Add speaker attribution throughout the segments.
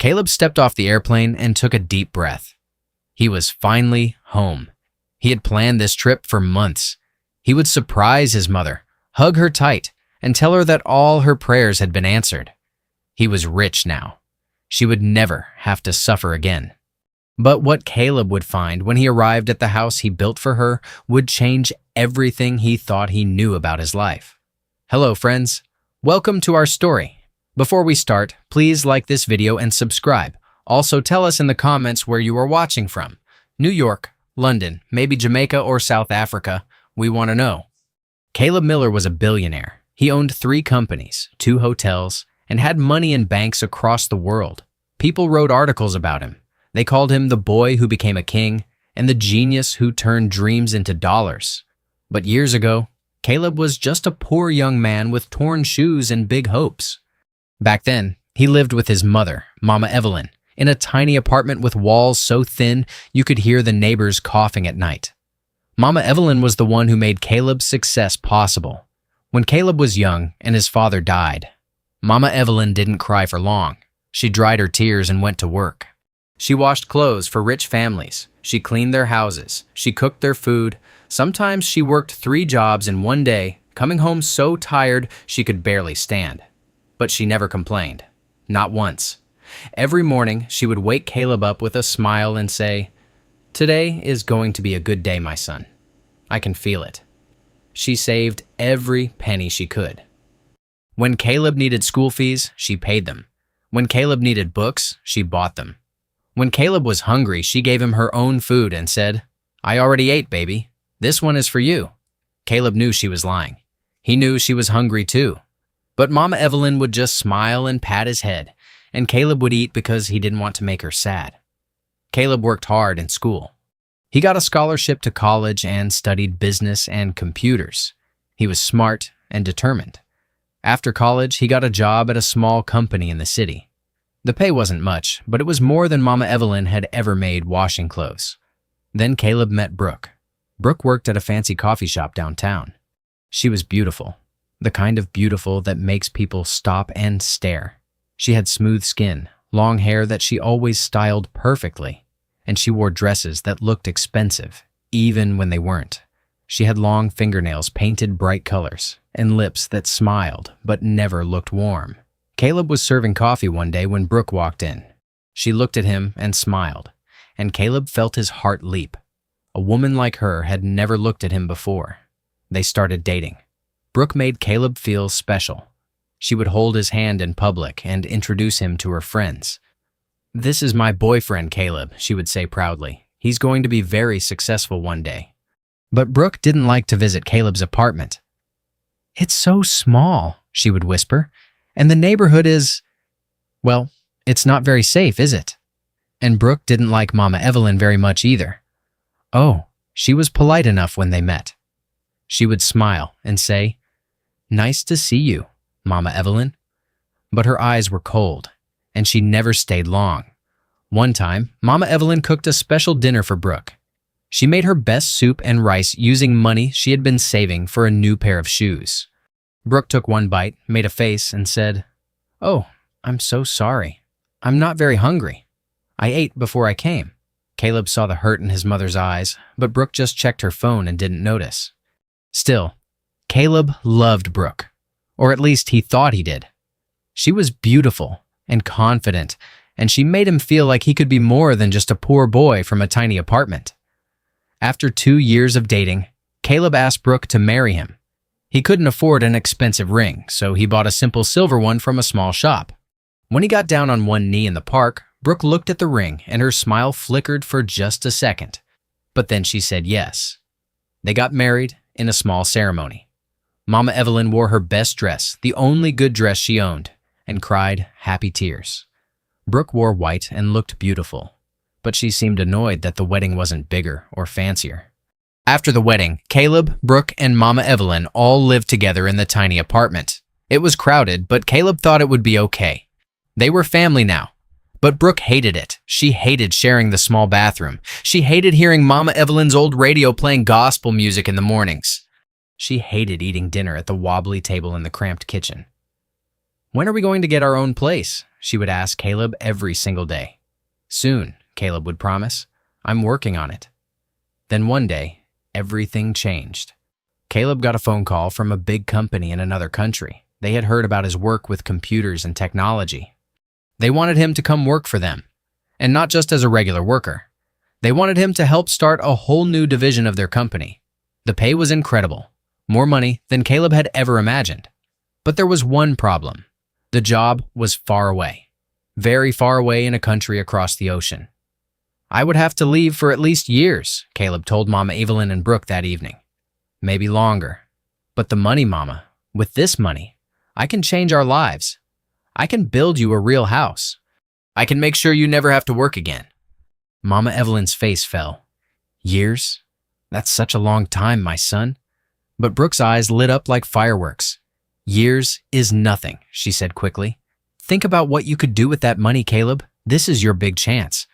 Speaker 1: Caleb stepped off the airplane and took a deep breath. He was finally home. He had planned this trip for months. He would surprise his mother, hug her tight, and tell her that all her prayers had been answered. He was rich now. She would never have to suffer again. But what Caleb would find when he arrived at the house he built for her would change everything he thought he knew about his life. Hello, friends. Welcome to our story. Before we start, please like this video and subscribe. Also, tell us in the comments where you are watching from. New York, London, maybe Jamaica or South Africa. We want to know. Caleb Miller was a billionaire. He owned 3 companies, 2 hotels, and had money in banks across the world. People wrote articles about him. They called him the boy who became a king and the genius who turned dreams into dollars. But years ago, Caleb was just a poor young man with torn shoes and big hopes. Back then, he lived with his mother, Mama Evelyn, in a tiny apartment with walls so thin you could hear the neighbors coughing at night. Mama Evelyn was the one who made Caleb's success possible. When Caleb was young and his father died, Mama Evelyn didn't cry for long. She dried her tears and went to work. She washed clothes for rich families. She cleaned their houses. She cooked their food. Sometimes she worked 3 jobs in one day, coming home so tired she could barely stand. But she never complained. Not once. Every morning, she would wake Caleb up with a smile and say, "Today is going to be a good day, my son. I can feel it." She saved every penny she could. When Caleb needed school fees, she paid them. When Caleb needed books, she bought them. When Caleb was hungry, she gave him her own food and said, "I already ate, baby. This one is for you." Caleb knew she was lying. He knew she was hungry too. But Mama Evelyn would just smile and pat his head, and Caleb would eat because he didn't want to make her sad. Caleb worked hard in school. He got a scholarship to college and studied business and computers. He was smart and determined. After college, he got a job at a small company in the city. The pay wasn't much, but it was more than Mama Evelyn had ever made washing clothes. Then Caleb met Brooke. Brooke worked at a fancy coffee shop downtown. She was beautiful, the kind of beautiful that makes people stop and stare. She had smooth skin, long hair that she always styled perfectly, and she wore dresses that looked expensive, even when they weren't. She had long fingernails painted bright colors, and lips that smiled but never looked warm. Caleb was serving coffee one day when Brooke walked in. She looked at him and smiled, and Caleb felt his heart leap. A woman like her had never looked at him before. They started dating. Brooke made Caleb feel special. She would hold his hand in public and introduce him to her friends. "This is my boyfriend, Caleb," she would say proudly. "He's going to be very successful one day." But Brooke didn't like to visit Caleb's apartment. "It's so small," she would whisper, "and the neighborhood is, well, it's not very safe, is it?" And Brooke didn't like Mama Evelyn very much either. Oh, she was polite enough when they met. She would smile and say, "Nice to see you, Mama Evelyn." But her eyes were cold, and she never stayed long. One time, Mama Evelyn cooked a special dinner for Brooke. She made her best soup and rice using money she had been saving for a new pair of shoes. Brooke took one bite, made a face, and said, "Oh, I'm so sorry. I'm not very hungry. I ate before I came." Caleb saw the hurt in his mother's eyes, but Brooke just checked her phone and didn't notice. Still, Caleb loved Brooke, or at least he thought he did. She was beautiful and confident, and she made him feel like he could be more than just a poor boy from a tiny apartment. After 2 years of dating, Caleb asked Brooke to marry him. He couldn't afford an expensive ring, so he bought a simple silver one from a small shop. When he got down on one knee in the park, Brooke looked at the ring and her smile flickered for just a second. But then she said yes. They got married in a small ceremony. Mama Evelyn wore her best dress, the only good dress she owned, and cried happy tears. Brooke wore white and looked beautiful, but she seemed annoyed that the wedding wasn't bigger or fancier. After the wedding, Caleb, Brooke, and Mama Evelyn all lived together in the tiny apartment. It was crowded, but Caleb thought it would be okay. They were family now. But Brooke hated it. She hated sharing the small bathroom. She hated hearing Mama Evelyn's old radio playing gospel music in the mornings. She hated eating dinner at the wobbly table in the cramped kitchen. "When are we going to get our own place?" she would ask Caleb every single day. Soon, Caleb would promise. I'm working on it. Then one day, everything changed. Caleb got a phone call from a big company in another country. They had heard about his work with computers and technology. They wanted him to come work for them, and not just as a regular worker. They wanted him to help start a whole new division of their company. The pay was incredible, more money than Caleb had ever imagined. But there was one problem. The job was far away, very far away in a country across the ocean. I would have to leave for at least years, Caleb told Mama Evelyn and Brooke that evening. Maybe longer. But the money, Mama, with this money, I can change our lives. I can build you a real house. I can make sure you never have to work again. Mama Evelyn's face fell. Years? That's such a long time, my son. But Brooke's eyes lit up like fireworks. Years is nothing, she said quickly. Think about what you could do with that money, Caleb. This is your big chance.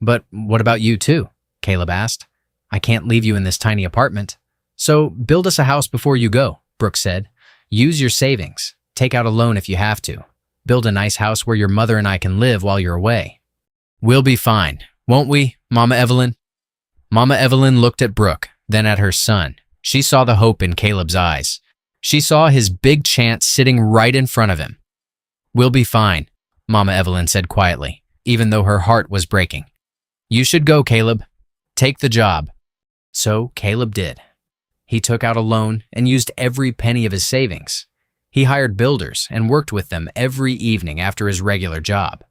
Speaker 1: But what about you too? Caleb asked. I can't leave you in this tiny apartment. So build us a house before you go, Brooke said. Use your savings. Take out a loan if you have to. Build a nice house where your mother and I can live while you're away. We'll be fine, won't we, Mama Evelyn? Mama Evelyn looked at Brooke, then at her son. She saw the hope in Caleb's eyes. She saw his big chance sitting right in front of him. We'll be fine, Mama Evelyn said quietly, even though her heart was breaking. You should go, Caleb. Take the job. So Caleb did. He took out a loan and used every penny of his savings. He hired builders and worked with them every evening after his regular job.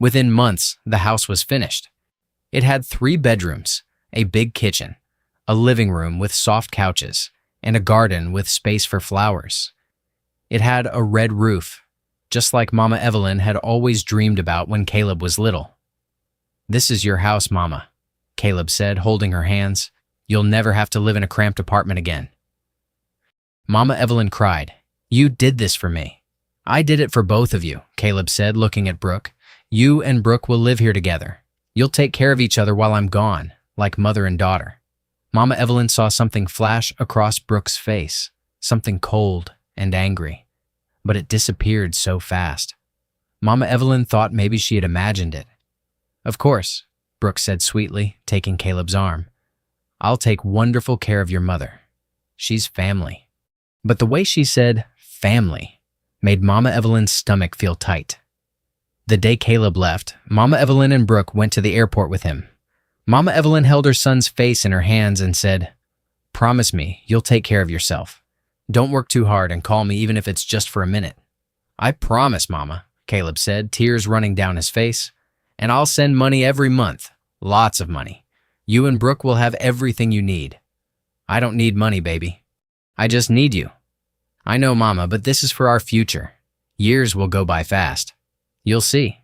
Speaker 1: Within months, the house was finished. It had 3 bedrooms, a big kitchen, a living room with soft couches, and a garden with space for flowers. It had a red roof, just like Mama Evelyn had always dreamed about when Caleb was little. This is your house, Mama, Caleb said, holding her hands. You'll never have to live in a cramped apartment again. Mama Evelyn cried. You did this for me. I did it for both of you, Caleb said, looking at Brooke. You and Brooke will live here together. You'll take care of each other while I'm gone, like mother and daughter. Mama Evelyn saw something flash across Brooke's face, something cold and angry, but it disappeared so fast. Mama Evelyn thought maybe she had imagined it. Of course, Brooke said sweetly, taking Caleb's arm. I'll take wonderful care of your mother. She's family. But the way she said family made Mama Evelyn's stomach feel tight. The day Caleb left, Mama Evelyn and Brooke went to the airport with him. Mama Evelyn held her son's face in her hands and said, Promise me you'll take care of yourself. Don't work too hard and call me even if it's just for a minute. I promise, Mama, Caleb said, tears running down his face. And I'll send money every month, lots of money. You and Brooke will have everything you need. I don't need money, baby. I just need you. I know, Mama, but this is for our future. Years will go by fast. You'll see.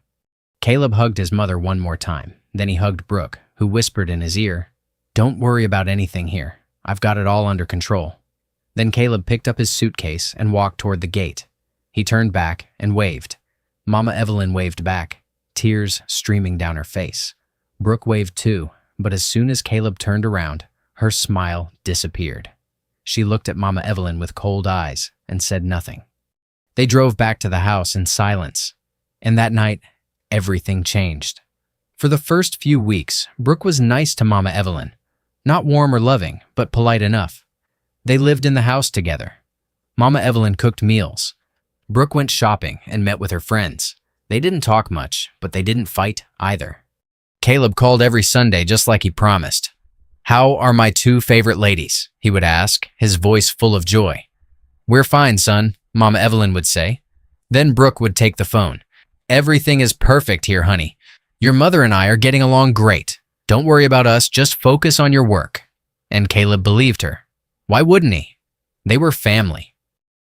Speaker 1: Caleb hugged his mother one more time. Then he hugged Brooke, who whispered in his ear, Don't worry about anything here. I've got it all under control. Then Caleb picked up his suitcase and walked toward the gate. He turned back and waved. Mama Evelyn waved back, tears streaming down her face. Brooke waved too, but as soon as Caleb turned around, her smile disappeared. She looked at Mama Evelyn with cold eyes and said nothing. They drove back to the house in silence, and that night, everything changed. For the first few weeks, Brooke was nice to Mama Evelyn. Not warm or loving, but polite enough. They lived in the house together. Mama Evelyn cooked meals. Brooke went shopping and met with her friends. They didn't talk much, but they didn't fight either. Caleb called every Sunday just like he promised. How are my 2 favorite ladies? He would ask, his voice full of joy. We're fine, son, Mama Evelyn would say. Then Brooke would take the phone. Everything is perfect here, honey. Your mother and I are getting along great. Don't worry about us, just focus on your work. And Caleb believed her. Why wouldn't he? They were family.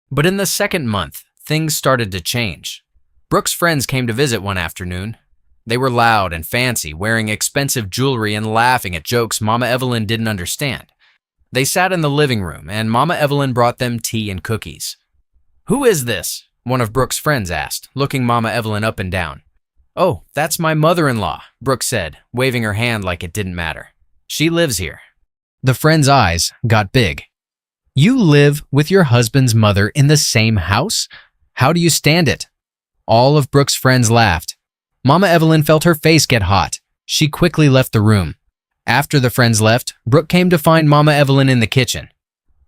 Speaker 1: But in the second month, things started to change. Brooke's friends came to visit one afternoon. They were loud and fancy, wearing expensive jewelry and laughing at jokes Mama Evelyn didn't understand. They sat in the living room, and Mama Evelyn brought them tea and cookies. Who is this? One of Brooke's friends asked, looking Mama Evelyn up and down. Oh, that's my mother-in-law, Brooke said, waving her hand like it didn't matter. She lives here. The friend's eyes got big. You live with your husband's mother in the same house? How do you stand it? All of Brooke's friends laughed. Mama Evelyn felt her face get hot. She quickly left the room. After the friends left, Brooke came to find Mama Evelyn in the kitchen.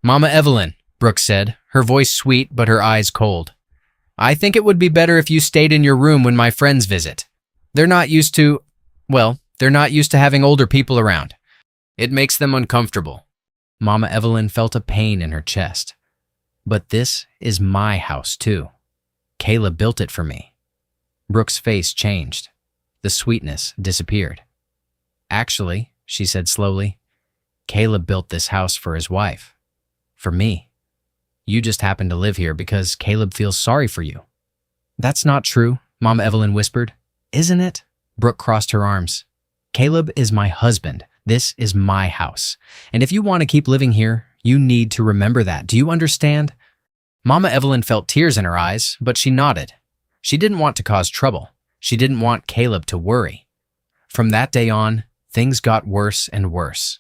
Speaker 1: "Mama Evelyn," Brooke said, her voice sweet but her eyes cold. "I think it would be better if you stayed in your room when my friends visit. They're not used to having older people around. It makes them uncomfortable." Mama Evelyn felt a pain in her chest. "But this is my house too. Caleb built it for me." Brooke's face changed. The sweetness disappeared. "Actually," she said slowly, "Caleb built this house for his wife. For me. You just happen to live here because Caleb feels sorry for you." "That's not true," Mama Evelyn whispered. "Isn't it?" Brooke crossed her arms. "Caleb is my husband. This is my house. And if you want to keep living here, you need to remember that. Do you understand?" Mama Evelyn felt tears in her eyes, but she nodded. She didn't want to cause trouble. She didn't want Caleb to worry. From that day on, things got worse and worse.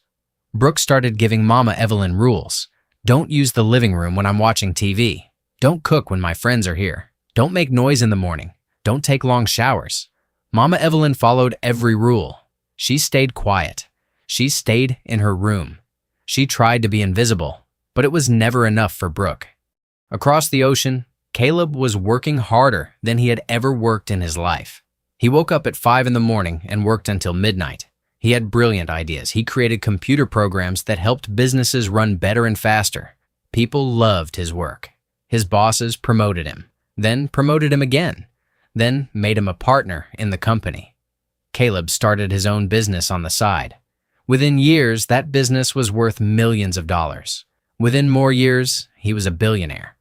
Speaker 1: Brooke started giving Mama Evelyn rules. "Don't use the living room when I'm watching TV. Don't cook when my friends are here. Don't make noise in the morning. Don't take long showers." Mama Evelyn followed every rule. She stayed quiet. She stayed in her room. She tried to be invisible, but it was never enough for Brooke. Across the ocean, Caleb was working harder than he had ever worked in his life. He woke up at 5 in the morning and worked until midnight. He had brilliant ideas. He created computer programs that helped businesses run better and faster. People loved his work. His bosses promoted him, then promoted him again, then made him a partner in the company. Caleb started his own business on the side. Within years, that business was worth millions of dollars. Within more years, he was a billionaire.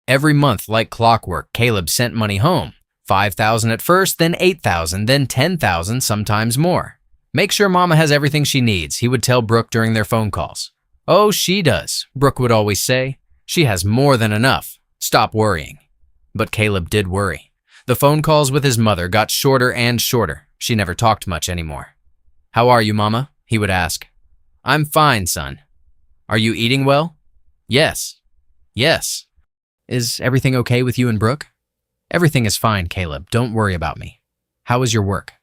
Speaker 1: Every month, like clockwork, Caleb sent money home. 5,000 at first, then 8,000, then 10,000, sometimes more. "Make sure Mama has everything she needs," he would tell Brooke during their phone calls. "Oh, she does," Brooke would always say. "She has more than enough. Stop worrying." But Caleb did worry. The phone calls with his mother got shorter and shorter. She never talked much anymore. "How are you, Mama?" he would ask. "I'm fine, son." "Are you eating well?" "Yes." "Yes." "Is everything okay with you and Brooke?" "Everything is fine, Caleb. Don't worry about me." "How is your work?"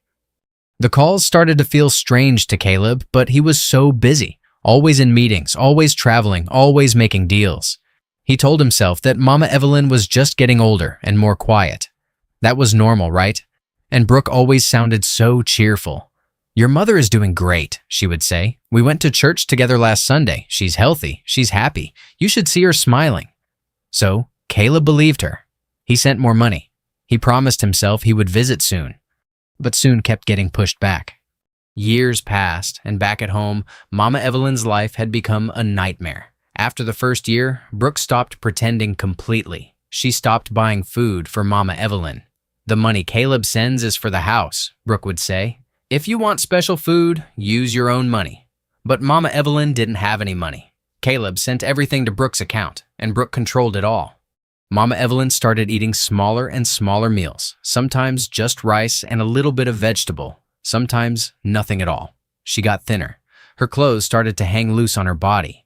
Speaker 1: The calls started to feel strange to Caleb, but he was so busy, always in meetings, always traveling, always making deals. He told himself that Mama Evelyn was just getting older and more quiet. That was normal, right? And Brooke always sounded so cheerful. "Your mother is doing great," she would say. "We went to church together last Sunday. She's healthy. She's happy. You should see her smiling." So Caleb believed her. He sent more money. He promised himself he would visit soon, but soon kept getting pushed back. Years passed, and back at home, Mama Evelyn's life had become a nightmare. After the first year, Brooke stopped pretending completely. She stopped buying food for Mama Evelyn. "The money Caleb sends is for the house," Brooke would say. "If you want special food, use your own money." But Mama Evelyn didn't have any money. Caleb sent everything to Brooke's account, and Brooke controlled it all. Mama Evelyn started eating smaller and smaller meals, sometimes just rice and a little bit of vegetable, sometimes nothing at all. She got thinner. Her clothes started to hang loose on her body.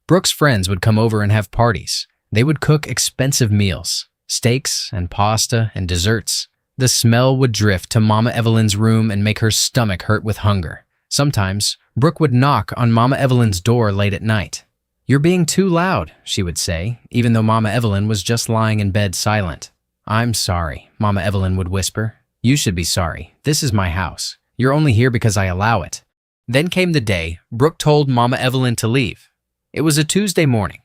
Speaker 1: Brooke's friends would come over and have parties. They would cook expensive meals, steaks and pasta and desserts. The smell would drift to Mama Evelyn's room and make her stomach hurt with hunger. Sometimes, Brooke would knock on Mama Evelyn's door late at night. "You're being too loud," she would say, even though Mama Evelyn was just lying in bed silent. "I'm sorry," Mama Evelyn would whisper. "You should be sorry. This is my house. You're only here because I allow it." Then came the day Brooke told Mama Evelyn to leave. It was a Tuesday morning.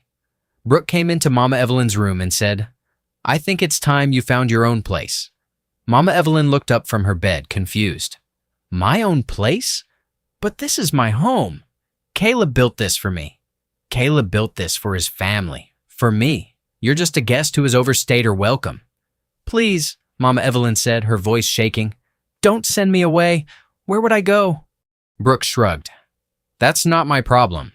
Speaker 1: Brooke came into Mama Evelyn's room and said, "I think it's time you found your own place." Mama Evelyn looked up from her bed, confused. "My own place? But this is my home. Caleb built this for me. Caleb built this for his family, for me. You're just a guest who has overstayed her welcome." "Please," Mama Evelyn said, her voice shaking. "Don't send me away. Where would I go?" Brooke shrugged. "That's not my problem.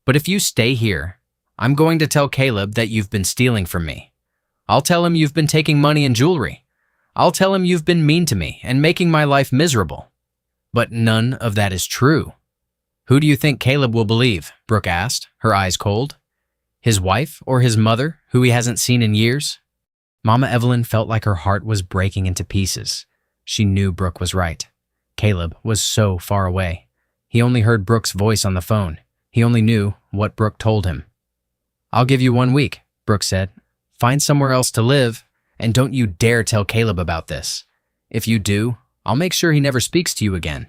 Speaker 1: But if you stay here, I'm going to tell Caleb that you've been stealing from me. I'll tell him you've been taking money and jewelry. I'll tell him you've been mean to me and making my life miserable. But none of that is true." "Who do you think Caleb will believe?" Brooke asked, her eyes cold. "His wife or his mother, who he hasn't seen in years?" Mama Evelyn felt like her heart was breaking into pieces. She knew Brooke was right. Caleb was so far away. He only heard Brooke's voice on the phone. He only knew what Brooke told him. "I'll give you 1 week," Brooke said. "Find somewhere else to live, and don't you dare tell Caleb about this. If you do, I'll make sure he never speaks to you again."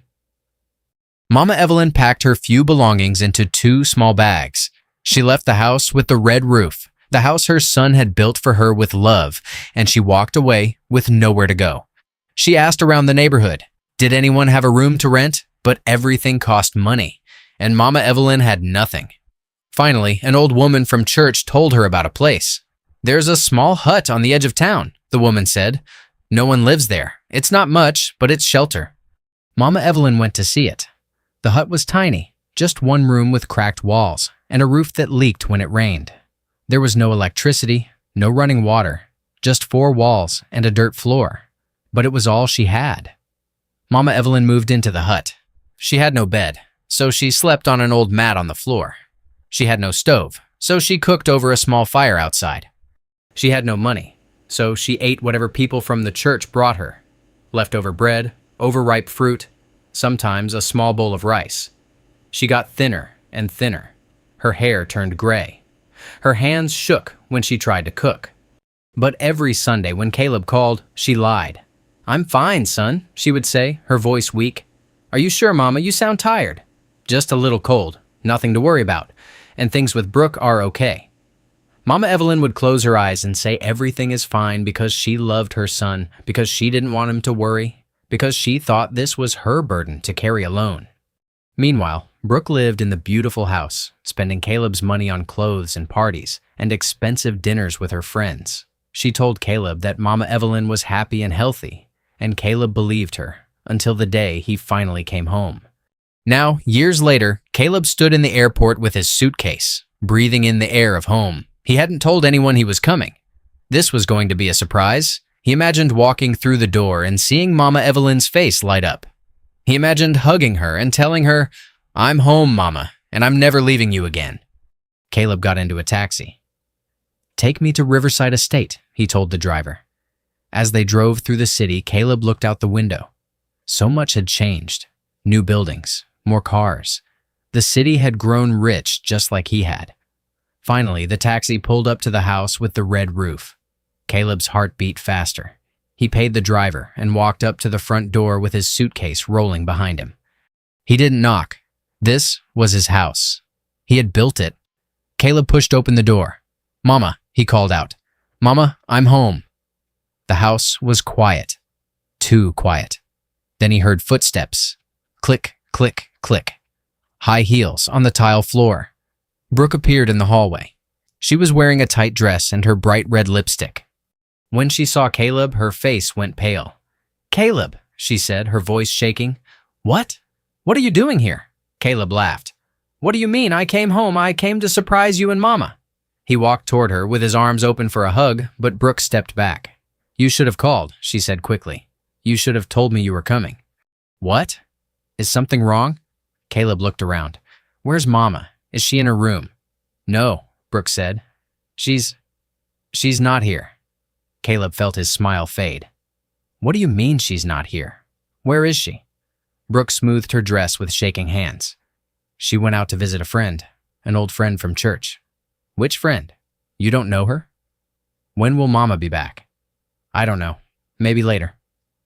Speaker 1: Mama Evelyn packed her few belongings into 2 small bags. She left the house with the red roof, the house her son had built for her with love, and she walked away with nowhere to go. She asked around the neighborhood, did anyone have a room to rent? But everything cost money, and Mama Evelyn had nothing. Finally, an old woman from church told her about a place. "There's a small hut on the edge of town," the woman said. "No one lives there. It's not much, but it's shelter." Mama Evelyn went to see it. The hut was tiny, just one room with cracked walls and a roof that leaked when it rained. There was no electricity, no running water, just 4 walls and a dirt floor. But it was all she had. Mama Evelyn moved into the hut. She had no bed, so she slept on an old mat on the floor. She had no stove, so she cooked over a small fire outside. She had no money, so she ate whatever people from the church brought her. Leftover bread, overripe fruit, sometimes a small bowl of rice. She got thinner and thinner. Her hair turned gray. Her hands shook when she tried to cook. But every Sunday when Caleb called, she lied. "I'm fine, son," she would say, her voice weak. "Are you sure, Mama? You sound tired." "Just a little cold. Nothing to worry about. And things with Brooke are okay." Mama Evelyn would close her eyes and say everything is fine because she loved her son, because she didn't want him to worry, because she thought this was her burden to carry alone. Meanwhile, Brooke lived in the beautiful house, spending Caleb's money on clothes and parties and expensive dinners with her friends. She told Caleb that Mama Evelyn was happy and healthy, and Caleb believed her until the day he finally came home. Now, years later, Caleb stood in the airport with his suitcase, breathing in the air of home. He hadn't told anyone he was coming. This was going to be a surprise. He imagined walking through the door and seeing Mama Evelyn's face light up. He imagined hugging her and telling her, "I'm home, Mama, and I'm never leaving you again." Caleb got into a taxi. "Take me to Riverside Estate," he told the driver. As they drove through the city, Caleb looked out the window. So much had changed. New buildings, more cars. The city had grown rich just like he had. Finally, the taxi pulled up to the house with the red roof. Caleb's heart beat faster. He paid the driver and walked up to the front door with his suitcase rolling behind him. He didn't knock. This was his house. He had built it. Caleb pushed open the door. "Mama," he called out. "Mama, I'm home." The house was quiet. Too quiet. Then he heard footsteps. Click, click, click. High heels on the tile floor. Brooke appeared in the hallway. She was wearing a tight dress and her bright red lipstick. When she saw Caleb, her face went pale. "Caleb," she said, her voice shaking. "What? What are you doing here?" Caleb laughed. "What do you mean? I came home. I came to surprise you and Mama." He walked toward her with his arms open for a hug, but Brooke stepped back. "You should have called," she said quickly. "You should have told me you were coming." "What? Is something wrong?" Caleb looked around. "Where's Mama? Is she in her room?" "No," Brooke said. She's not here." Caleb felt his smile fade. "What do you mean she's not here? Where is she?" Brooke smoothed her dress with shaking hands. "She went out to visit a friend, an old friend from church." "Which friend? You don't know her?" "When will Mama be back?" "I don't know. Maybe later.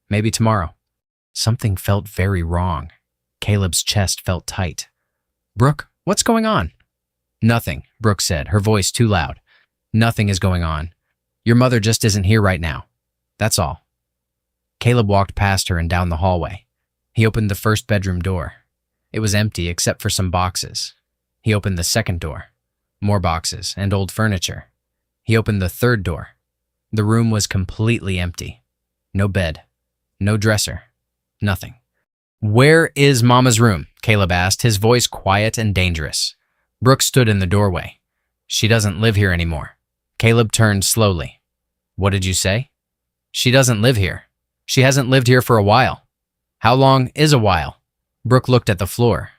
Speaker 1: Maybe tomorrow." Something felt very wrong. Caleb's chest felt tight. "Brooke, what's going on?" "Nothing," Brooke said, her voice too loud. "Nothing is going on. Your mother just isn't here right now. That's all." Caleb walked past her and down the hallway. He opened the first bedroom door. It was empty except for some boxes. He opened the second door. More boxes and old furniture. He opened the third door. The room was completely empty. No bed. No dresser. Nothing. "Where is Mama's room?" Caleb asked, his voice quiet and dangerous. Brooke stood in the doorway. "She doesn't live here anymore." Caleb turned slowly. "What did you say?" "She doesn't live here. She hasn't lived here for a while." "How long is a while?" Brooke looked at the floor.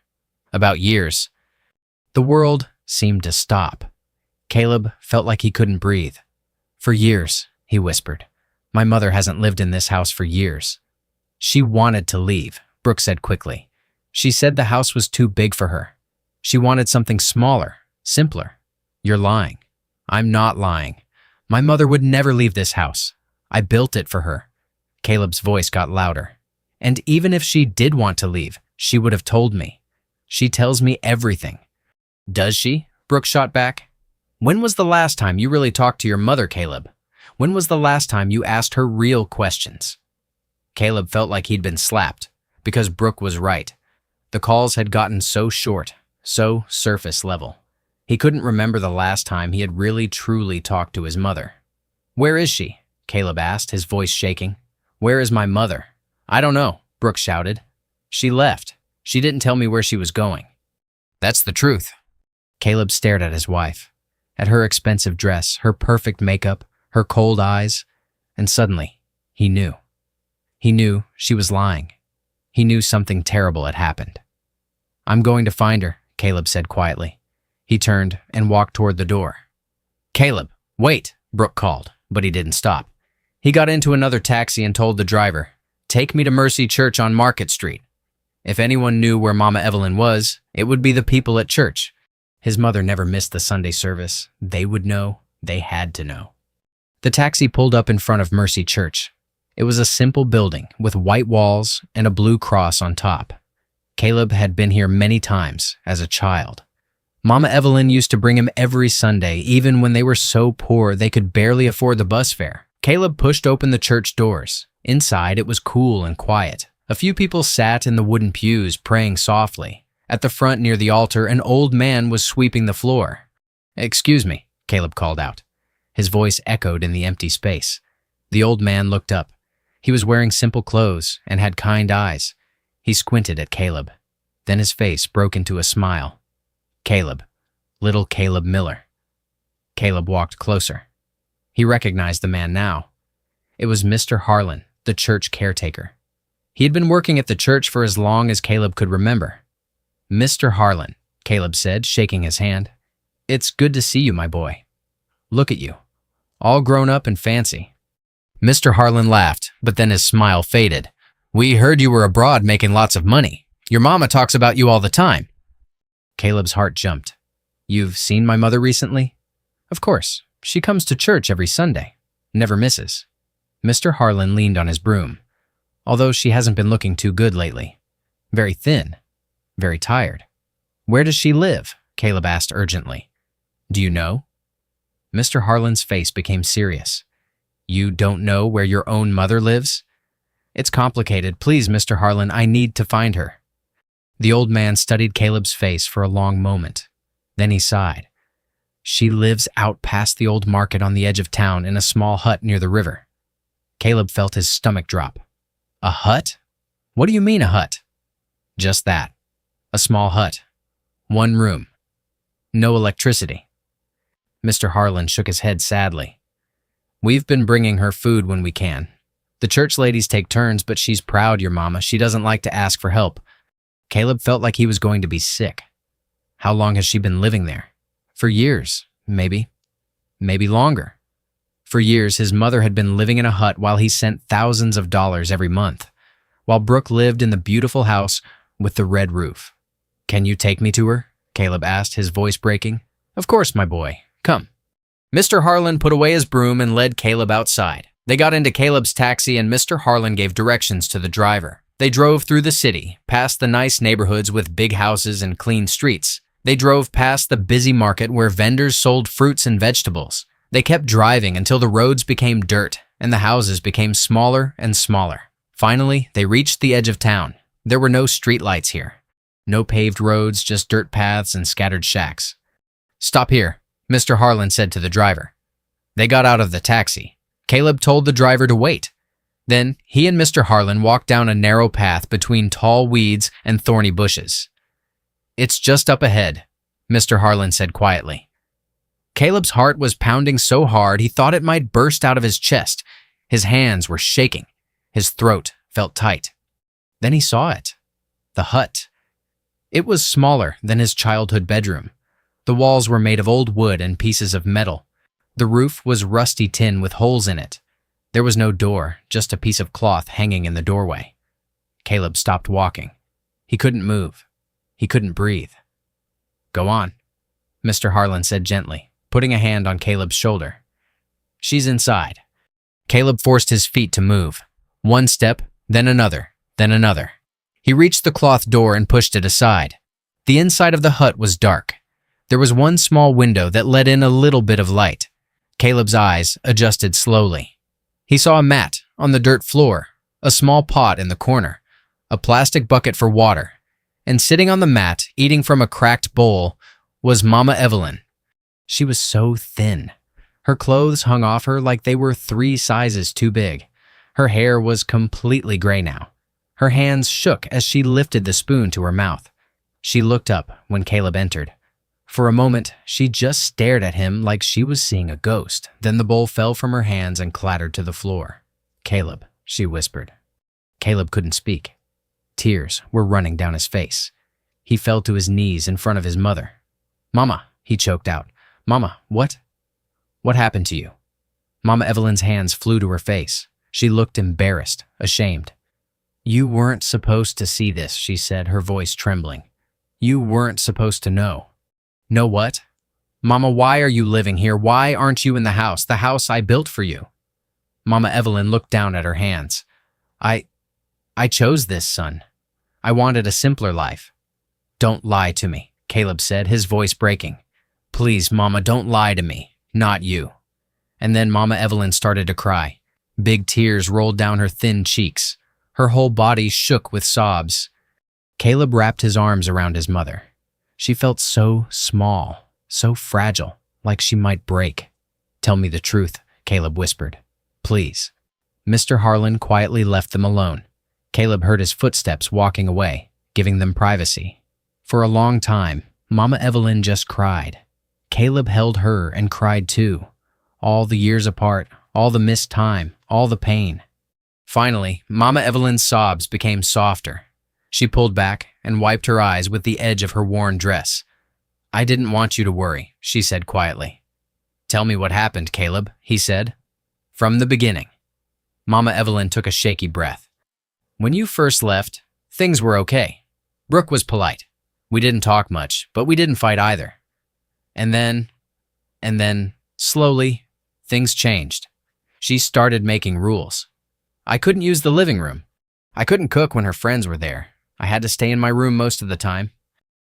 Speaker 1: "About years." The world seemed to stop. Caleb felt like he couldn't breathe. For years, he whispered. "My mother hasn't lived in this house for years." "She wanted to leave," Brooke said quickly. "She said the house was too big for her. She wanted something smaller, simpler." "You're lying." "I'm not lying. My mother would never leave this house. I built it for her." Caleb's voice got louder. "And even if she did want to leave, she would have told me. She tells me everything." "Does she?" Brooke shot back. "When was the last time you really talked to your mother, Caleb? When was the last time you asked her real questions?" Caleb felt like he'd been slapped, because Brooke was right. The calls had gotten so short, so surface level. He couldn't remember the last time he had really truly talked to his mother. "Where is she?" Caleb asked, his voice shaking. "Where is my mother?" "I don't know," Brooke shouted. "She left. She didn't tell me where she was going." "That's the truth." Caleb stared at his wife, at her expensive dress, her perfect makeup, her cold eyes, and suddenly, he knew. He knew she was lying. He knew something terrible had happened. "I'm going to find her," Caleb said quietly. He turned and walked toward the door. "Caleb, wait," Brooke called, but he didn't stop. He got into another taxi and told the driver, "Take me to Mercy Church on Market Street." If anyone knew where Mama Evelyn was, it would be the people at church. His mother never missed the Sunday service. They would know. They had to know. The taxi pulled up in front of Mercy Church. It was a simple building with white walls and a blue cross on top. Caleb had been here many times as a child. Mama Evelyn used to bring him every Sunday, even when they were so poor they could barely afford the bus fare. Caleb pushed open the church doors. Inside, it was cool and quiet. A few people sat in the wooden pews praying softly. At the front near the altar, an old man was sweeping the floor. "Excuse me," Caleb called out. His voice echoed in the empty space. The old man looked up. He was wearing simple clothes and had kind eyes. He squinted at Caleb. Then his face broke into a smile. "Caleb. Little Caleb Miller." Caleb walked closer. He recognized the man now. It was Mr. Harlan, the church caretaker. He had been working at the church for as long as Caleb could remember. "Mr. Harlan," Caleb said, shaking his hand. "It's good to see you, my boy. Look at you, all grown up and fancy." Mr. Harlan laughed, but then his smile faded. "We heard you were abroad making lots of money. Your mama talks about you all the time." Caleb's heart jumped. "You've seen my mother recently?" "Of course. She comes to church every Sunday. Never misses." Mr. Harlan leaned on his broom. "Although she hasn't been looking too good lately. Very thin. Very tired." "Where does she live?" Caleb asked urgently. "Do you know?" Mr. Harlan's face became serious. "You don't know where your own mother lives?" "It's complicated. Please, Mr. Harlan, I need to find her." The old man studied Caleb's face for a long moment. Then he sighed. "She lives out past the old market on the edge of town in a small hut near the river." Caleb felt his stomach drop. "A hut? What do you mean a hut?" "Just that. A small hut. One room. No electricity." Mr. Harlan shook his head sadly. "We've been bringing her food when we can. The church ladies take turns, but she's proud, your mama. She doesn't like to ask for help." Caleb felt like he was going to be sick. "How long has she been living there?" "For years, maybe. Maybe longer." For years, his mother had been living in a hut while he sent thousands of dollars every month, while Brooke lived in the beautiful house with the red roof. "Can you take me to her?" Caleb asked, his voice breaking. "Of course, my boy. Come." Mr. Harlan put away his broom and led Caleb outside. They got into Caleb's taxi and Mr. Harlan gave directions to the driver. They drove through the city, past the nice neighborhoods with big houses and clean streets. They drove past the busy market where vendors sold fruits and vegetables. They kept driving until the roads became dirt and the houses became smaller and smaller. Finally, they reached the edge of town. There were no streetlights here. No paved roads, just dirt paths and scattered shacks. "Stop here," Mr. Harlan said to the driver. They got out of the taxi. Caleb told the driver to wait. Then he and Mr. Harlan walked down a narrow path between tall weeds and thorny bushes. "It's just up ahead," Mr. Harlan said quietly. Caleb's heart was pounding so hard he thought it might burst out of his chest. His hands were shaking. His throat felt tight. Then he saw it. The hut. It was smaller than his childhood bedroom. The walls were made of old wood and pieces of metal. The roof was rusty tin with holes in it. There was no door, just a piece of cloth hanging in the doorway. Caleb stopped walking. He couldn't move. He couldn't breathe. "Go on," Mr. Harlan said gently, putting a hand on Caleb's shoulder. "She's inside." Caleb forced his feet to move. One step, then another, then another. He reached the cloth door and pushed it aside. The inside of the hut was dark. There was one small window that let in a little bit of light. Caleb's eyes adjusted slowly. He saw a mat on the dirt floor, a small pot in the corner, a plastic bucket for water, and sitting on the mat, eating from a cracked bowl, was Mama Evelyn. She was so thin. Her clothes hung off her like they were 3 sizes too big. Her hair was completely gray now. Her hands shook as she lifted the spoon to her mouth. She looked up when Caleb entered. For a moment, she just stared at him like she was seeing a ghost. Then the bowl fell from her hands and clattered to the floor. "Caleb," she whispered. Caleb couldn't speak. Tears were running down his face. He fell to his knees in front of his mother. "Mama," he choked out. "Mama, what happened to you?" Mama Evelyn's hands flew to her face. She looked embarrassed, ashamed. "You weren't supposed to see this," she said, her voice trembling. "You weren't supposed to know." "Know what?" "Mama, why are you living here? Why aren't you in the house I built for you?" Mama Evelyn looked down at her hands. I chose this, son. I wanted a simpler life." "Don't lie to me," Caleb said, his voice breaking. "Please, Mama, don't lie to me. Not you." And then Mama Evelyn started to cry. Big tears rolled down her thin cheeks. Her whole body shook with sobs. Caleb wrapped his arms around his mother. She felt so small, so fragile, like she might break. "Tell me the truth," Caleb whispered. "Please." Mr. Harlan quietly left them alone. Caleb heard his footsteps walking away, giving them privacy. For a long time, Mama Evelyn just cried. Caleb held her and cried too. All the years apart, all the missed time, all the pain. Finally, Mama Evelyn's sobs became softer. She pulled back and wiped her eyes with the edge of her worn dress. "I didn't want you to worry," she said quietly. "Tell me what happened, Caleb," he said. "From the beginning." Mama Evelyn took a shaky breath. "When you first left, things were okay. Brooke was polite. We didn't talk much, but we didn't fight either. And then, slowly, things changed. She started making rules. I couldn't use the living room. I couldn't cook when her friends were there. I had to stay in my room most of the time."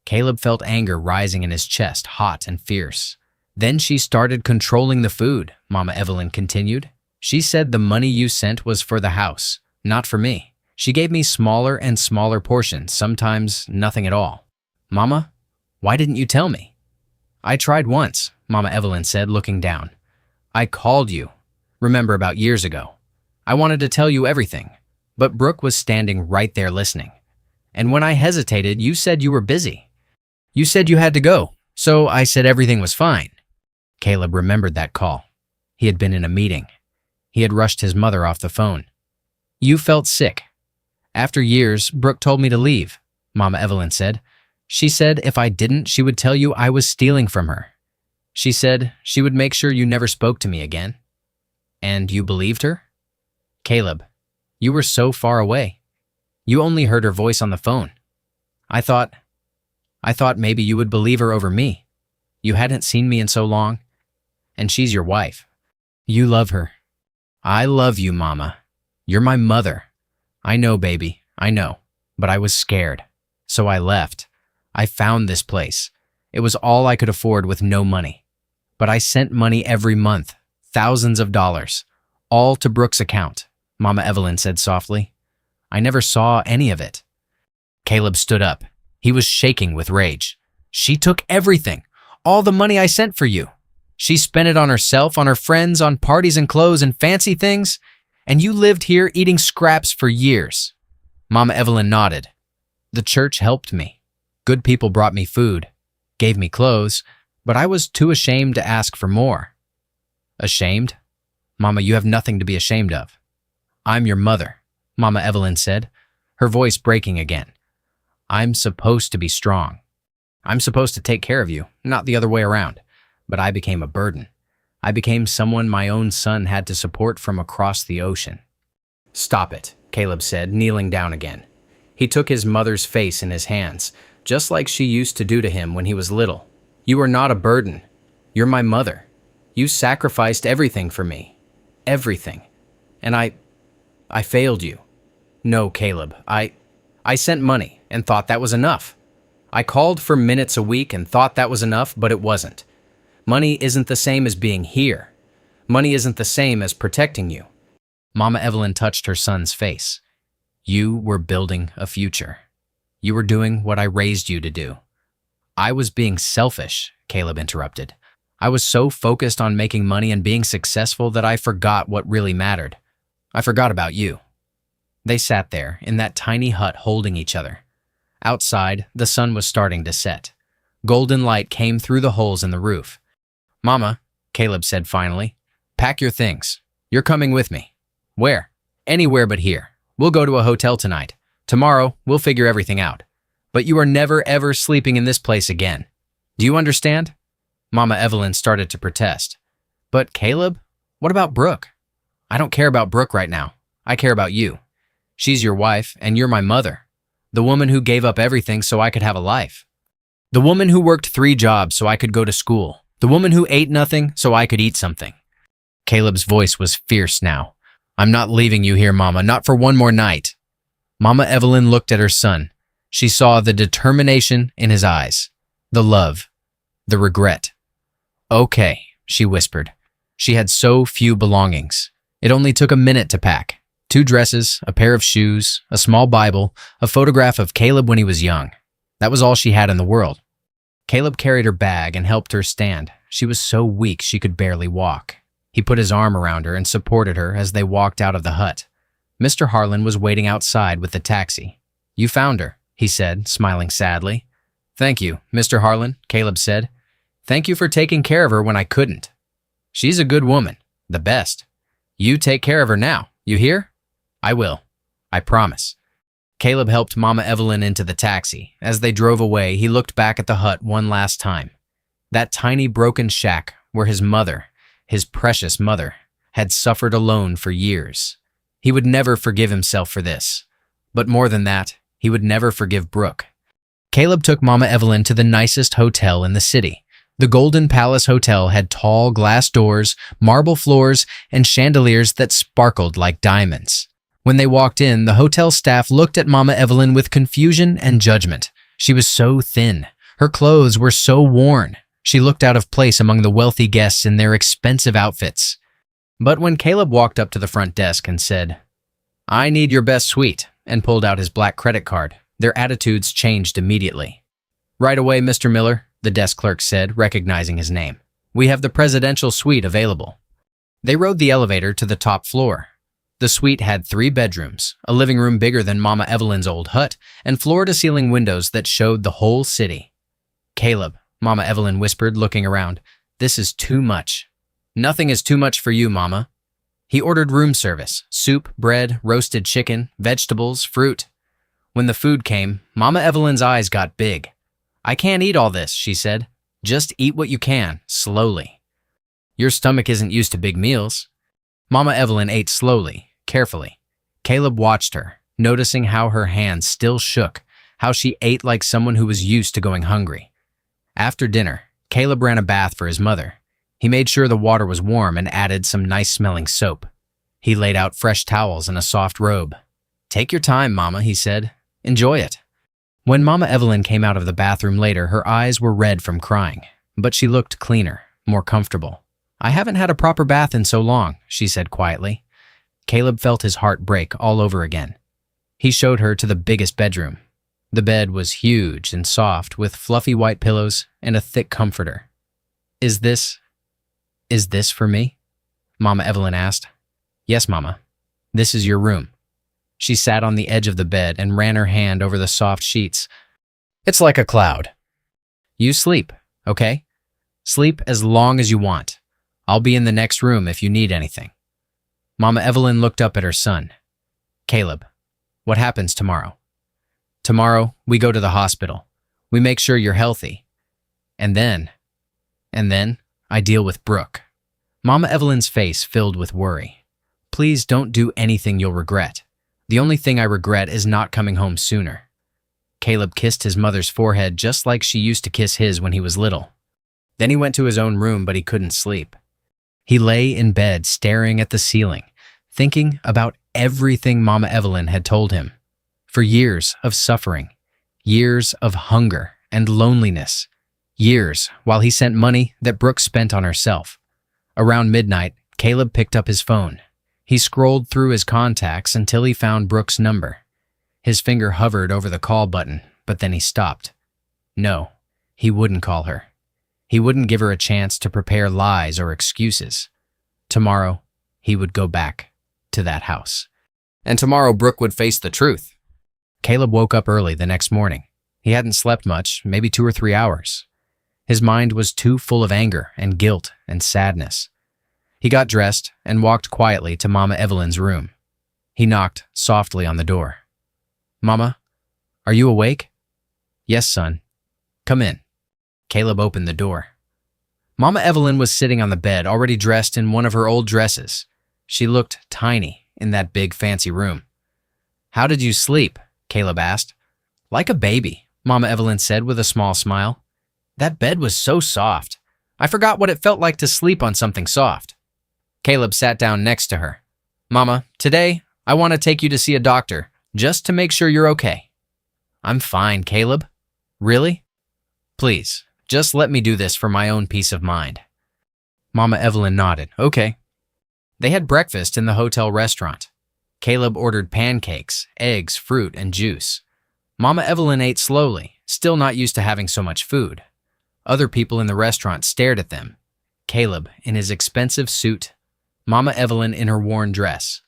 Speaker 1: Caleb felt anger rising in his chest, hot and fierce. "Then she started controlling the food," Mama Evelyn continued. "She said the money you sent was for the house, not for me. She gave me smaller and smaller portions, sometimes nothing at all." "Mama, why didn't you tell me?" "I tried once," Mama Evelyn said, looking down. "I called you. Remember about years ago. I wanted to tell you everything, but Brooke was standing right there listening. And when I hesitated, you said you were busy. You said you had to go, so I said everything was fine." Caleb remembered that call. He had been in a meeting. He had rushed his mother off the phone. "You felt sick. After years, Brooke told me to leave," Mama Evelyn said. "She said if I didn't, she would tell you I was stealing from her. She said she would make sure you never spoke to me again." "And you believed her?" "Caleb, you were so far away. You only heard her voice on the phone. I thought maybe you would believe her over me. You hadn't seen me in so long. And she's your wife. You love her." "I love you, Mama. You're my mother. I know, baby, I know. But I was scared. So I left. I found this place. It was all I could afford with no money. But I sent money every month, thousands of dollars, all to Brooke's account," Mama Evelyn said softly. "I never saw any of it." Caleb stood up. He was shaking with rage. "She took everything, all the money I sent for you. She spent it on herself, on her friends, on parties and clothes and fancy things, and you lived here eating scraps for years." Mama Evelyn nodded. "The church helped me. Good people brought me food, gave me clothes, but I was too ashamed to ask for more." "Ashamed? Mama, you have nothing to be ashamed of." "I'm your mother," Mama Evelyn said, her voice breaking again. "I'm supposed to be strong. I'm supposed to take care of you, not the other way around. But I became a burden. I became someone my own son had to support from across the ocean. Stop it, Caleb said, kneeling down again. He took his mother's face in his hands, just like she used to do to him when he was little. You are not a burden. You're my mother. You sacrificed everything for me. Everything. And I failed you. No, Caleb, I sent money and thought that was enough. I called for minutes a week and thought that was enough, but it wasn't. Money isn't the same as being here. Money isn't the same as protecting you. Mama Evelyn touched her son's face. You were building a future. You were doing what I raised you to do. I was being selfish, Caleb interrupted. I was so focused on making money and being successful that I forgot what really mattered. I forgot about you. They sat there in that tiny hut holding each other. Outside, the sun was starting to set. Golden light came through the holes in the roof. Mama, Caleb said finally, pack your things. You're coming with me. Where? Anywhere but here. We'll go to a hotel tonight. Tomorrow, we'll figure everything out. But you are never ever sleeping in this place again. Do you understand? Mama Evelyn started to protest. But Caleb, what about Brooke? I don't care about Brooke right now. I care about you. She's your wife, and you're my mother. The woman who gave up everything so I could have a life. The woman who worked 3 jobs so I could go to school. The woman who ate nothing so I could eat something. Caleb's voice was fierce now. I'm not leaving you here, Mama, not for one more night. Mama Evelyn looked at her son. She saw the determination in his eyes, the love, the regret. Okay, she whispered. She had so few belongings. It only took a minute to pack. 2 dresses, a pair of shoes, a small Bible, a photograph of Caleb when he was young. That was all she had in the world. Caleb carried her bag and helped her stand. She was so weak she could barely walk. He put his arm around her and supported her as they walked out of the hut. Mr. Harlan was waiting outside with the taxi. You found her, he said, smiling sadly. Thank you, Mr. Harlan, Caleb said. Thank you for taking care of her when I couldn't. She's a good woman, the best. You take care of her now, you hear? I will. I promise. Caleb helped Mama Evelyn into the taxi. As they drove away, he looked back at the hut one last time. That tiny broken shack where his mother, his precious mother, had suffered alone for years. He would never forgive himself for this. But more than that, he would never forgive Brooke. Caleb took Mama Evelyn to the nicest hotel in the city. The Golden Palace Hotel had tall glass doors, marble floors, and chandeliers that sparkled like diamonds. When they walked in, the hotel staff looked at Mama Evelyn with confusion and judgment. She was so thin. Her clothes were so worn. She looked out of place among the wealthy guests in their expensive outfits. But when Caleb walked up to the front desk and said, I need your best suite, and pulled out his black credit card, their attitudes changed immediately. Right away, Mr. Miller, the desk clerk said, recognizing his name. We have the presidential suite available. They rode the elevator to the top floor. The suite had 3 bedrooms, a living room bigger than Mama Evelyn's old hut, and floor-to-ceiling windows that showed the whole city. Caleb, Mama Evelyn whispered, looking around, this is too much. Nothing is too much for you, Mama. He ordered room service, soup, bread, roasted chicken, vegetables, fruit. When the food came, Mama Evelyn's eyes got big. I can't eat all this, she said. Just eat what you can, slowly. Your stomach isn't used to big meals. Mama Evelyn ate slowly, carefully. Caleb watched her, noticing how her hands still shook, how she ate like someone who was used to going hungry. After dinner, Caleb ran a bath for his mother. He made sure the water was warm and added some nice-smelling soap. He laid out fresh towels and a soft robe. Take your time, Mama, he said. Enjoy it. When Mama Evelyn came out of the bathroom later, her eyes were red from crying, but she looked cleaner, more comfortable. I haven't had a proper bath in so long, she said quietly. Caleb felt his heart break all over again. He showed her to the biggest bedroom. The bed was huge and soft, with fluffy white pillows and a thick comforter. Is this for me? Mama Evelyn asked. Yes, Mama. This is your room. She sat on the edge of the bed and ran her hand over the soft sheets. It's like a cloud. You sleep, okay? Sleep as long as you want. I'll be in the next room if you need anything. Mama Evelyn looked up at her son. Caleb, what happens tomorrow? Tomorrow, we go to the hospital. We make sure you're healthy. And then, I deal with Brooke. Mama Evelyn's face filled with worry. Please don't do anything you'll regret. The only thing I regret is not coming home sooner. Caleb kissed his mother's forehead just like she used to kiss his when he was little. Then he went to his own room, but he couldn't sleep. He lay in bed staring at the ceiling, thinking about everything Mama Evelyn had told him. For years of suffering, years of hunger and loneliness, years while he sent money that Brooke spent on herself. Around midnight, Caleb picked up his phone. He scrolled through his contacts until he found Brooke's number. His finger hovered over the call button, but then he stopped. No, he wouldn't call her. He wouldn't give her a chance to prepare lies or excuses. Tomorrow, he would go back to that house. And tomorrow, Brooke would face the truth. Caleb woke up early the next morning. He hadn't slept much, maybe 2 or 3 hours. His mind was too full of anger and guilt and sadness. He got dressed and walked quietly to Mama Evelyn's room. He knocked softly on the door. Mama, are you awake? Yes, son. Come in. Caleb opened the door. Mama Evelyn was sitting on the bed, already dressed in one of her old dresses. She looked tiny in that big fancy room. How did you sleep? Caleb asked. Like a baby, Mama Evelyn said with a small smile. That bed was so soft. I forgot what it felt like to sleep on something soft. Caleb sat down next to her. Mama, today I want to take you to see a doctor, just to make sure you're okay. I'm fine, Caleb. Really? Please, just let me do this for my own peace of mind. Mama Evelyn nodded. Okay. They had breakfast in the hotel restaurant. Caleb ordered pancakes, eggs, fruit, and juice. Mama Evelyn ate slowly, still not used to having so much food. Other people in the restaurant stared at them. Caleb in his expensive suit, Mama Evelyn in her worn dress.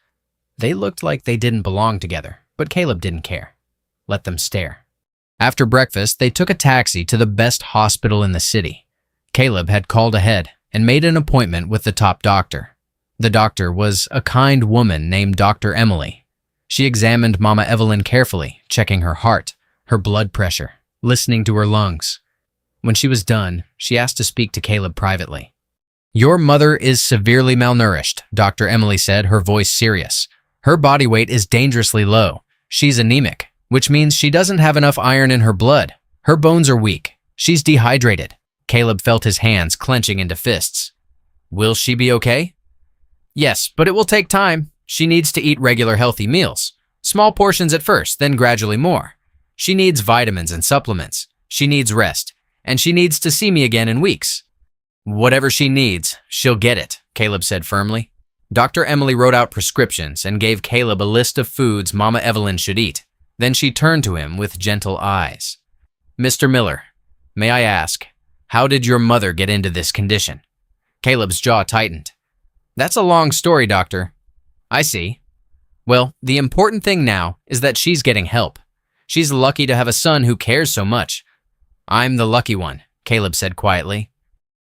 Speaker 1: They looked like they didn't belong together, but Caleb didn't care. Let them stare. After breakfast, they took a taxi to the best hospital in the city. Caleb had called ahead and made an appointment with the top doctor. The doctor was a kind woman named Dr. Emily. She examined Mama Evelyn carefully, checking her heart, her blood pressure, listening to her lungs. When she was done, she asked to speak to Caleb privately. Your mother is severely malnourished, Dr. Emily said, her voice serious. Her body weight is dangerously low. She's anemic, which means she doesn't have enough iron in her blood. Her bones are weak. She's dehydrated. Caleb felt his hands clenching into fists. Will she be okay? Yes, but it will take time. She needs to eat regular healthy meals. Small portions at first, then gradually more. She needs vitamins and supplements. She needs rest. And she needs to see me again in weeks. Whatever she needs, she'll get it, Caleb said firmly. Dr. Emily wrote out prescriptions and gave Caleb a list of foods Mama Evelyn should eat. Then she turned to him with gentle eyes. Mr. Miller, may I ask, how did your mother get into this condition? Caleb's jaw tightened. That's a long story, doctor. I see. Well, the important thing now is that she's getting help. She's lucky to have a son who cares so much. I'm the lucky one, Caleb said quietly.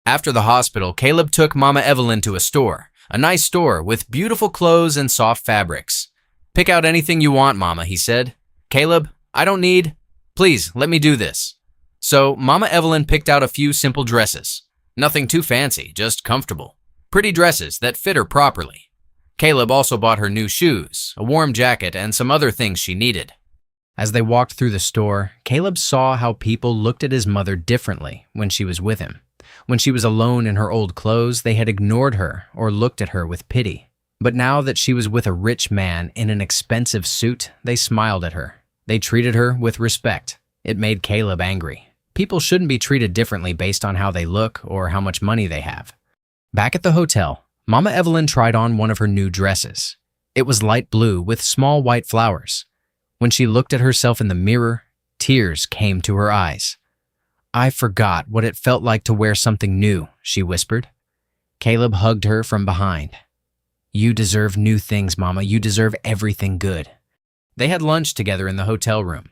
Speaker 1: After the hospital, Caleb took Mama Evelyn to a store, a nice store with beautiful clothes and soft fabrics. Pick out anything you want, Mama, he said. Caleb, I don't need. Please, let me do this. So Mama Evelyn picked out a few simple dresses. Nothing too fancy, just comfortable. Pretty dresses that fit her properly. Caleb also bought her new shoes, a warm jacket, and some other things she needed. As they walked through the store, Caleb saw how people looked at his mother differently when she was with him. When she was alone in her old clothes, they had ignored her or looked at her with pity. But now that she was with a rich man in an expensive suit, they smiled at her. They treated her with respect. It made Caleb angry. People shouldn't be treated differently based on how they look or how much money they have. Back at the hotel, Mama Evelyn tried on one of her new dresses. It was light blue with small white flowers. When she looked at herself in the mirror, tears came to her eyes. I forgot what it felt like to wear something new, she whispered. Caleb hugged her from behind. You deserve new things, Mama. You deserve everything good. They had lunch together in the hotel room.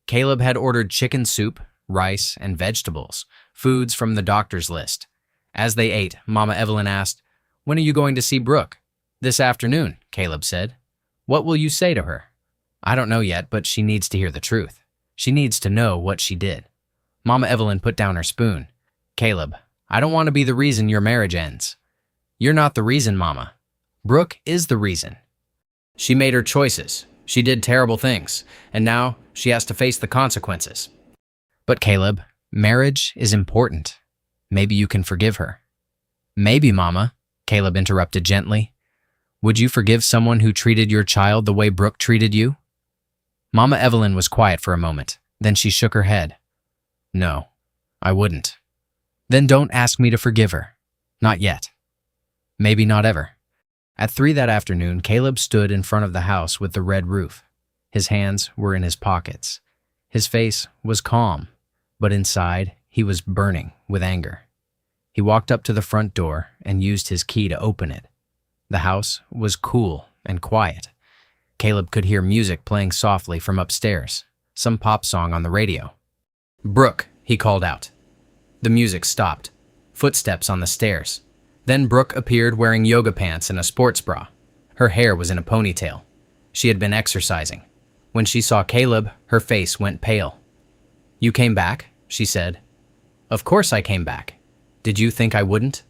Speaker 1: Caleb had ordered chicken soup, rice, and vegetables, foods from the doctor's list. As they ate, Mama Evelyn asked, When are you going to see Brooke? This afternoon, Caleb said. What will you say to her? I don't know yet, but she needs to hear the truth. She needs to know what she did. Mama Evelyn put down her spoon. Caleb, I don't want to be the reason your marriage ends. You're not the reason, Mama. Brooke is the reason. She made her choices. She did terrible things, and now she has to face the consequences. But Caleb, marriage is important. Maybe you can forgive her. Maybe, Mama, Caleb interrupted gently. Would you forgive someone who treated your child the way Brooke treated you? Mama Evelyn was quiet for a moment. Then she shook her head. No, I wouldn't. Then don't ask me to forgive her. Not yet. Maybe not ever. At 3 that afternoon, Caleb stood in front of the house with the red roof. His hands were in his pockets. His face was calm, but inside he was burning with anger. He walked up to the front door and used his key to open it. The house was cool and quiet. Caleb could hear music playing softly from upstairs, some pop song on the radio. Brooke, he called out. The music stopped. Footsteps on the stairs. Then Brooke appeared wearing yoga pants and a sports bra. Her hair was in a ponytail. She had been exercising. When she saw Caleb, her face went pale. You came back, she said. Of course I came back. Did you think I wouldn't?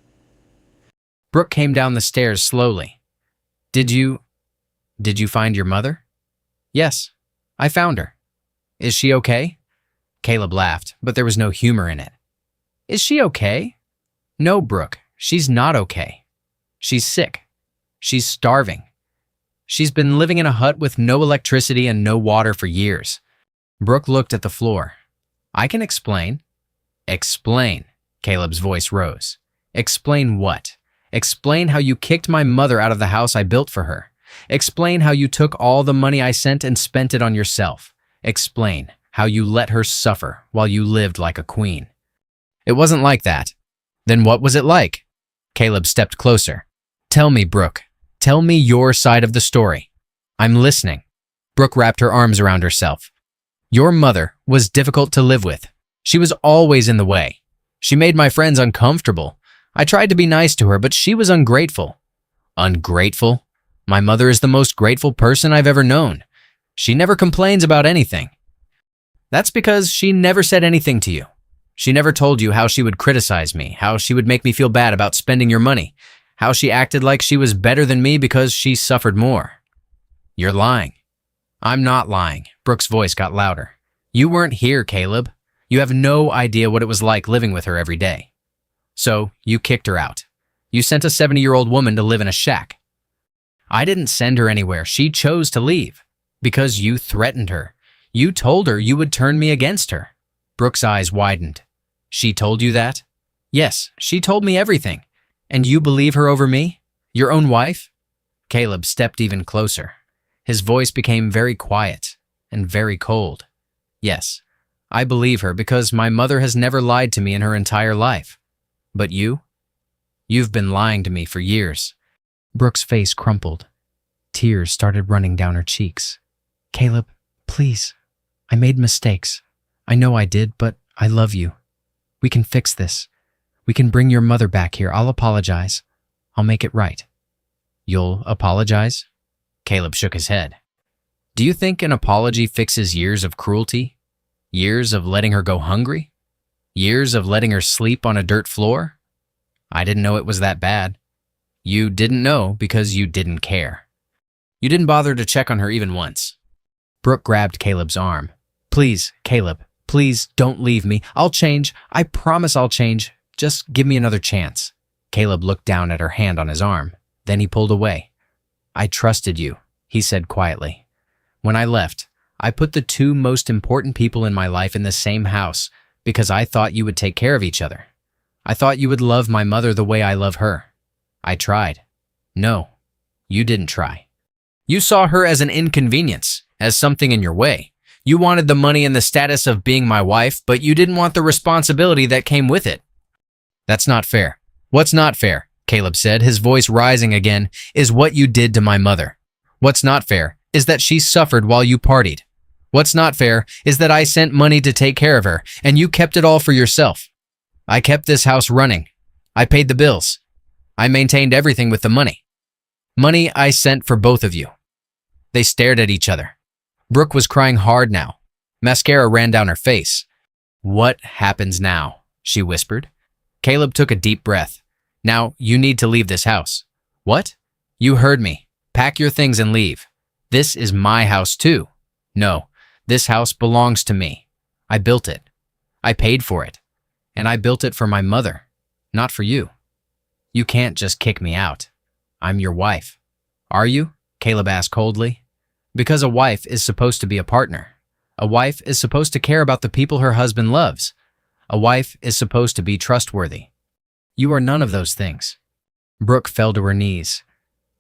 Speaker 1: Brooke came down the stairs slowly. Did you find your mother? Yes, I found her. Is she okay? Caleb laughed, but there was no humor in it. Is she okay? No, Brooke, she's not okay. She's sick. She's starving. She's been living in a hut with no electricity and no water for years. Brooke looked at the floor. I can explain. Explain, Caleb's voice rose. Explain what? Explain how you kicked my mother out of the house I built for her. Explain how you took all the money I sent and spent it on yourself. Explain how you let her suffer while you lived like a queen. It wasn't like that. Then what was it like? Caleb stepped closer. Tell me, Brooke. Tell me your side of the story. I'm listening. Brooke wrapped her arms around herself. Your mother was difficult to live with. She was always in the way. She made my friends uncomfortable. I tried to be nice to her, but she was ungrateful. Ungrateful? My mother is the most grateful person I've ever known. She never complains about anything. That's because she never said anything to you. She never told you how she would criticize me, how she would make me feel bad about spending your money, how she acted like she was better than me because she suffered more. You're lying. I'm not lying. Brooke's voice got louder. You weren't here, Caleb. You have no idea what it was like living with her every day. So you kicked her out. You sent a 70-year-old woman to live in a shack. I didn't send her anywhere. She chose to leave because you threatened her. You told her you would turn me against her. Brooke's eyes widened. She told you that? Yes, she told me everything. And you believe her over me? Your own wife? Caleb stepped even closer. His voice became very quiet and very cold. Yes, I believe her because my mother has never lied to me in her entire life. But you? You've been lying to me for years. Brooke's face crumpled. Tears started running down her cheeks. Caleb, please. I made mistakes. I know I did, but I love you. We can fix this. We can bring your mother back here. I'll apologize. I'll make it right. You'll apologize? Caleb shook his head. Do you think an apology fixes years of cruelty? Years of letting her go hungry? Years of letting her sleep on a dirt floor? I didn't know it was that bad. You didn't know because you didn't care. You didn't bother to check on her even once. Brooke grabbed Caleb's arm. Please, Caleb, please don't leave me. I'll change. I promise I'll change. Just give me another chance. Caleb looked down at her hand on his arm. Then he pulled away. I trusted you, he said quietly. When I left, I put the 2 most important people in my life in the same house because I thought you would take care of each other. I thought you would love my mother the way I love her. I tried. No, you didn't try. You saw her as an inconvenience, as something in your way. You wanted the money and the status of being my wife, but you didn't want the responsibility that came with it. That's not fair. What's not fair, Caleb said, his voice rising again, is what you did to my mother. What's not fair is that she suffered while you partied. What's not fair is that I sent money to take care of her, and you kept it all for yourself. I kept this house running. I paid the bills. I maintained everything with the money. Money I sent for both of you. They stared at each other. Brooke was crying hard now. Mascara ran down her face. What happens now? She whispered. Caleb took a deep breath. Now, you need to leave this house. What? You heard me. Pack your things and leave. This is my house too. No, this house belongs to me. I built it. I paid for it. And I built it for my mother, not for you. You can't just kick me out. I'm your wife. Are you? Caleb asked coldly. Because a wife is supposed to be a partner. A wife is supposed to care about the people her husband loves. A wife is supposed to be trustworthy. You are none of those things. Brooke fell to her knees.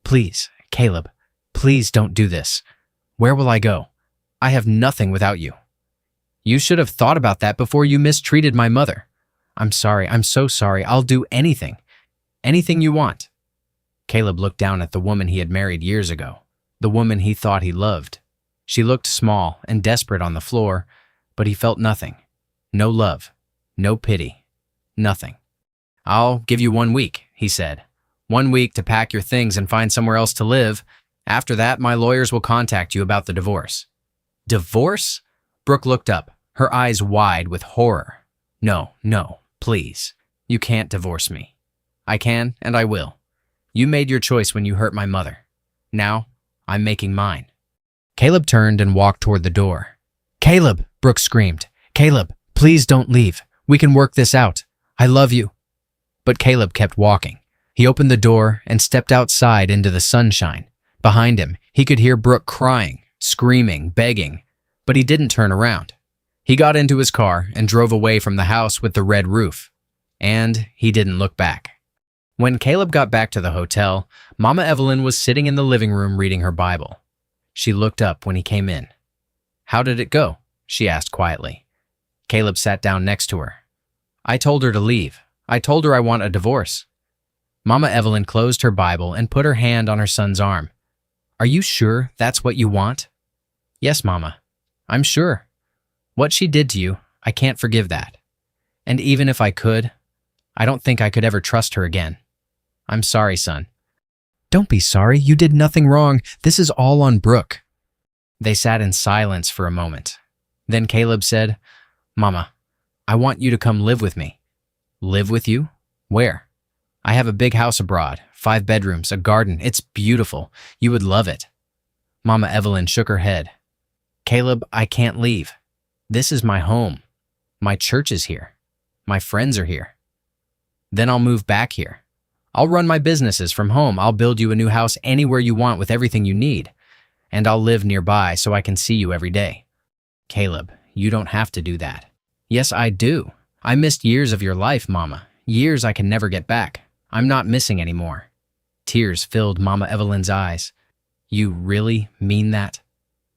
Speaker 1: Please, Caleb, please don't do this. Where will I go? I have nothing without you. You should have thought about that before you mistreated my mother. I'm sorry, I'm so sorry. I'll do anything. Anything you want. Caleb looked down at the woman he had married years ago, the woman he thought he loved. She looked small and desperate on the floor, but he felt nothing. No love, no pity, nothing. I'll give you 1 week, he said. 1 week to pack your things and find somewhere else to live. After that, my lawyers will contact you about the divorce. Divorce? Brooke looked up, her eyes wide with horror. No, please. You can't divorce me. I can and I will. You made your choice when you hurt my mother. Now, I'm making mine. Caleb turned and walked toward the door. Caleb, Brooke screamed. Caleb, please don't leave. We can work this out. I love you. But Caleb kept walking. He opened the door and stepped outside into the sunshine. Behind him, he could hear Brooke crying, screaming, begging, but he didn't turn around. He got into his car and drove away from the house with the red roof. And he didn't look back. When Caleb got back to the hotel, Mama Evelyn was sitting in the living room reading her Bible. She looked up when he came in. How did it go? She asked quietly. Caleb sat down next to her. I told her to leave. I told her I want a divorce. Mama Evelyn closed her Bible and put her hand on her son's arm. Are you sure that's what you want? Yes, Mama. I'm sure. What she did to you, I can't forgive that. And even if I could, I don't think I could ever trust her again. I'm sorry, son. Don't be sorry. You did nothing wrong. This is all on Brooke. They sat in silence for a moment. Then Caleb said, Mama, I want you to come live with me. Live with you? Where? I have a big house abroad, 5 bedrooms, a garden. It's beautiful. You would love it. Mama Evelyn shook her head. Caleb, I can't leave. This is my home. My church is here. My friends are here. Then I'll move back here. I'll run my businesses from home. I'll build you a new house anywhere you want with everything you need. And I'll live nearby so I can see you every day. Caleb, you don't have to do that. Yes, I do. I missed years of your life, Mama. Years I can never get back. I'm not missing anymore. Tears filled Mama Evelyn's eyes. You really mean that?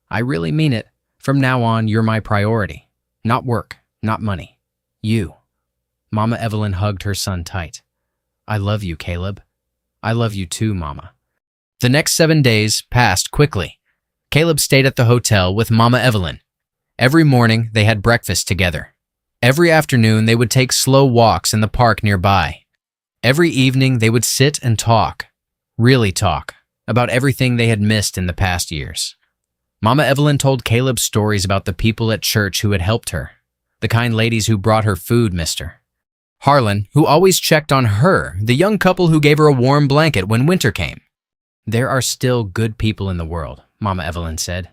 Speaker 1: I really mean it. From now on, you're my priority. Not work, not money. You. Mama Evelyn hugged her son tight. I love you, Caleb. I love you too, Mama. The next 7 days passed quickly. Caleb stayed at the hotel with Mama Evelyn. Every morning, they had breakfast together. Every afternoon, they would take slow walks in the park nearby. Every evening, they would sit and talk, really talk, about everything they had missed in the past years. Mama Evelyn told Caleb stories about the people at church who had helped her, the kind ladies who brought her food, mister. Harlan, who always checked on her, the young couple who gave her a warm blanket when winter came. There are still good people in the world, Mama Evelyn said.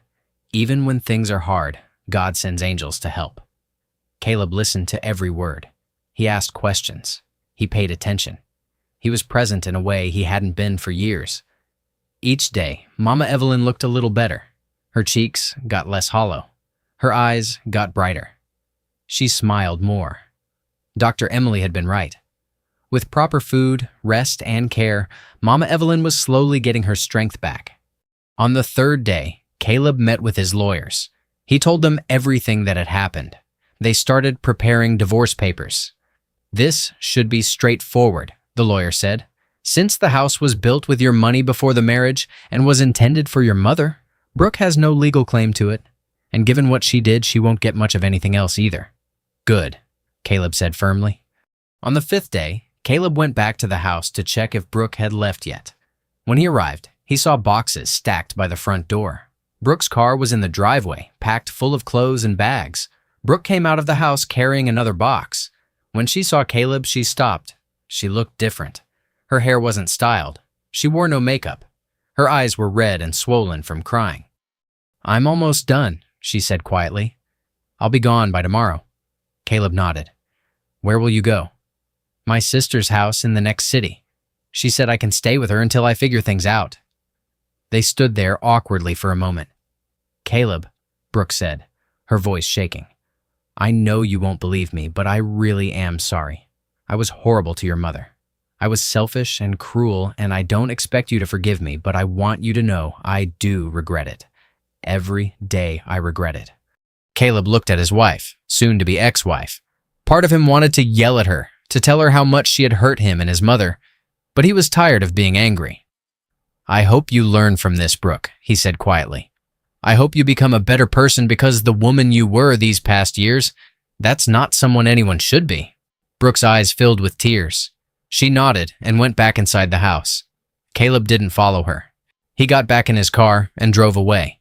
Speaker 1: Even when things are hard, God sends angels to help. Caleb listened to every word. He asked questions. He paid attention. He was present in a way he hadn't been for years. Each day, Mama Evelyn looked a little better. Her cheeks got less hollow. Her eyes got brighter. She smiled more. Dr. Emily had been right. With proper food, rest, and care, Mama Evelyn was slowly getting her strength back. On the 3rd day, Caleb met with his lawyers. He told them everything that had happened. They started preparing divorce papers. This should be straightforward, the lawyer said. Since the house was built with your money before the marriage and was intended for your mother, Brooke has no legal claim to it. And given what she did, she won't get much of anything else either. Good, Caleb said firmly. On the 5th day, Caleb went back to the house to check if Brooke had left yet. When he arrived, he saw boxes stacked by the front door. Brooke's car was in the driveway, packed full of clothes and bags. Brooke came out of the house carrying another box. When she saw Caleb, she stopped. She looked different. Her hair wasn't styled. She wore no makeup. Her eyes were red and swollen from crying. "I'm almost done," she said quietly. "I'll be gone by tomorrow." Caleb nodded. "Where will you go?" "My sister's house in the next city. She said I can stay with her until I figure things out." They stood there awkwardly for a moment. "Caleb," Brooke said, her voice shaking, "I know you won't believe me, but I really am sorry. I was horrible to your mother. I was selfish and cruel, and I don't expect you to forgive me, but I want you to know I do regret it. Every day I regret it." Caleb looked at his wife, soon to be ex-wife. Part of him wanted to yell at her, to tell her how much she had hurt him and his mother, but he was tired of being angry. "I hope you learn from this, Brooke," he said quietly. "I hope you become a better person because the woman you were these past years, that's not someone anyone should be." Brooke's eyes filled with tears. She nodded and went back inside the house. Caleb didn't follow her. He got back in his car and drove away.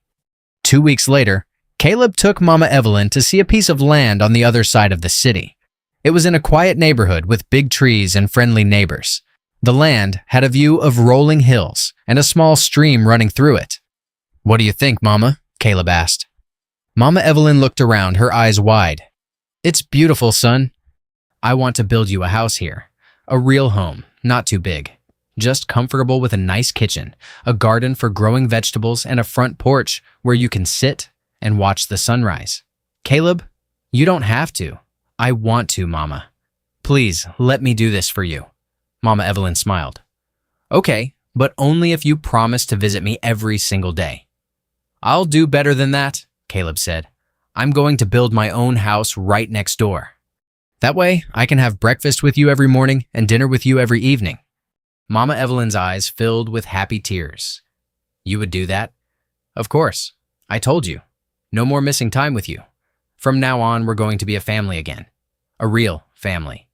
Speaker 1: 2 weeks later, Caleb took Mama Evelyn to see a piece of land on the other side of the city. It was in a quiet neighborhood with big trees and friendly neighbors. The land had a view of rolling hills and a small stream running through it. "What do you think, Mama?" Caleb asked. Mama Evelyn looked around, her eyes wide. "It's beautiful, son. I want to build you a house here. A real home, not too big. Just comfortable with a nice kitchen, a garden for growing vegetables, and a front porch where you can sit and watch the sunrise." "Caleb, you don't have to. I want to, Mama. Please, let me do this for you." Mama Evelyn smiled. "Okay, but only if you promise to visit me every single day." "I'll do better than that," Caleb said. "I'm going to build my own house right next door. That way, I can have breakfast with you every morning and dinner with you every evening." Mama Evelyn's eyes filled with happy tears. "You would do that?" "Of course. I told you. No more missing time with you. From now on, we're going to be a family again. A real family."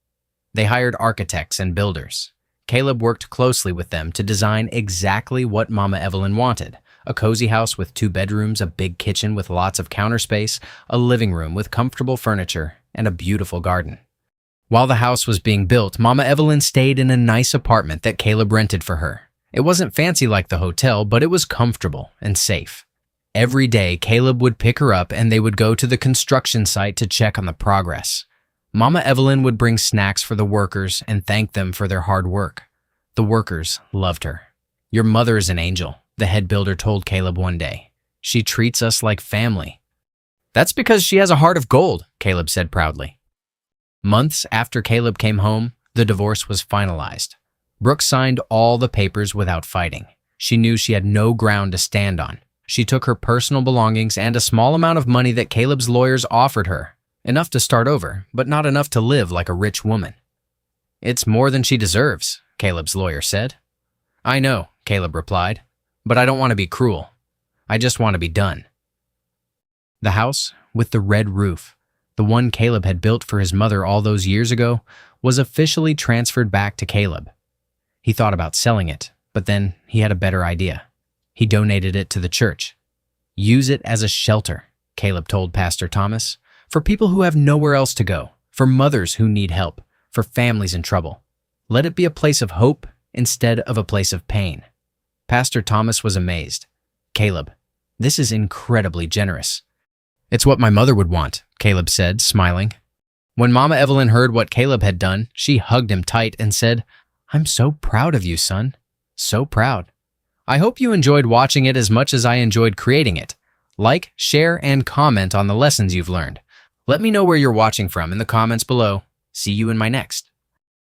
Speaker 1: They hired architects and builders. Caleb worked closely with them to design exactly what Mama Evelyn wanted: a cozy house with 2 bedrooms, a big kitchen with lots of counter space, a living room with comfortable furniture, and a beautiful garden. While the house was being built, Mama Evelyn stayed in a nice apartment that Caleb rented for her. It wasn't fancy like the hotel, but it was comfortable and safe. Every day, Caleb would pick her up and they would go to the construction site to check on the progress. Mama Evelyn would bring snacks for the workers and thank them for their hard work. The workers loved her. "Your mother is an angel," the head builder told Caleb one day. "She treats us like family." "That's because she has a heart of gold," Caleb said proudly. Months after Caleb came home, the divorce was finalized. Brooke signed all the papers without fighting. She knew she had no ground to stand on. She took her personal belongings and a small amount of money that Caleb's lawyers offered her. Enough to start over, but not enough to live like a rich woman. "It's more than she deserves," Caleb's lawyer said. "I know," Caleb replied, "but I don't want to be cruel. I just want to be done." The house with the red roof, the one Caleb had built for his mother all those years ago, was officially transferred back to Caleb. He thought about selling it, but then he had a better idea. He donated it to the church. "Use it as a shelter," Caleb told Pastor Thomas, "for people who have nowhere else to go, for mothers who need help, for families in trouble. Let it be a place of hope instead of a place of pain." Pastor Thomas was amazed. "Caleb, this is incredibly generous." "It's what my mother would want," Caleb said, smiling. When Mama Evelyn heard what Caleb had done, she hugged him tight and said, "I'm so proud of you, son. So proud." I hope you enjoyed watching it as much as I enjoyed creating it. Like, share, and comment on the lessons you've learned. Let me know where you're watching from in the comments below. See you in my next.